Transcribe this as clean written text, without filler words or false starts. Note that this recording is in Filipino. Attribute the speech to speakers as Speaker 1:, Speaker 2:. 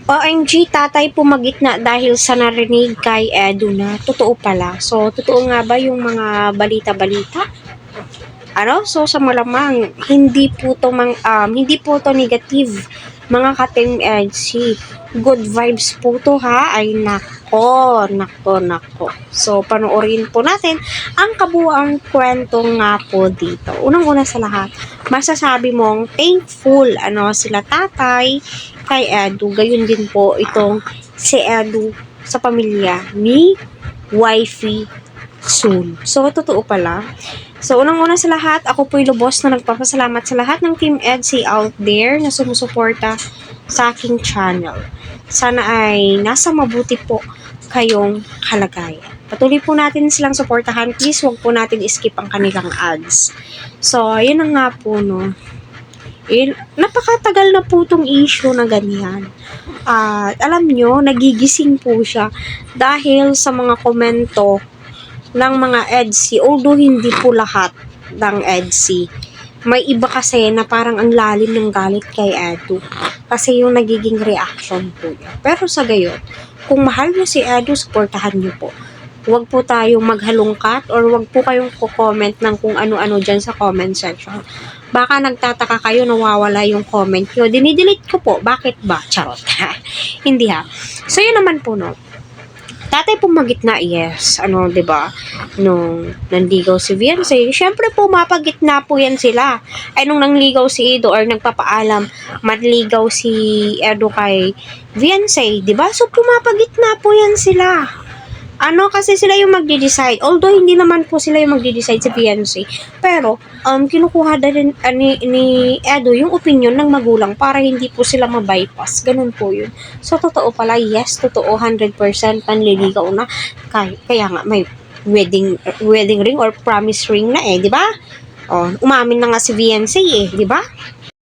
Speaker 1: OMG, tatay pumagitna dahil sa narinig kay Edu na totoo pala. So, totoo nga ba yung mga balita-balita? So sa malamang, hindi po to negative, mga ka-Team EDC. Good vibes po to ha, ay nako. So, panoorin po natin ang kabuuang kwento nga po dito. Unang-una sa lahat, masasabi mong thankful, sila tatay kay Edu. Gayon din po itong si Edu sa pamilya ni wifey soon. So, totoo pala. So, unang-una sa lahat, ako po'y lubos na nagpapasalamat sa lahat ng Team EDC out there na sumusuporta sa aking channel. Sana ay nasa mabuti po kayong kalagayan. Patuloy po natin silang suportahan. Please, huwag po natin skip ang kanilang ads. So, yun na nga po, no. Napakatagal na po itong issue na ganyan. Alam nyo, nagigising po siya dahil sa mga komento ng mga EDC, although hindi po lahat ng EDC. May iba kasi na parang ang lalim ng galit kay Edu. Kasi yung nagiging reaction po niya. Pero sa gayon, kung mahal niyo si Edu, supportahan niyo po. Huwag po tayong maghalungkat or huwag po kayong comment ng kung ano-ano dyan sa comment section. Baka nagtataka kayo, nawawala yung comment nyo. Dinidelete ko po. Bakit ba? Charot. Hindi ha. So yun naman po, no. Tatay pumagitna, yes. 'Di ba? Nung nanligaw si Viancy, syempre po mapagitna po yan sila. Ay nung nangligaw si Edo or nagpapaalam, manligaw si Edo kay Viancy, 'di ba? So pumapagitna po yan sila. Kasi sila yung magde-decide. Although hindi naman po sila yung magde-decide si Viancy, pero kinukuha din ni Edo yung opinion ng magulang para hindi po sila ma-bypass. Ganun po yun. So totoo pala, yes, totoo 100% panliligaw na. Kaya nga may wedding ring or promise ring na di ba? Umamin na nga si Viancy di ba?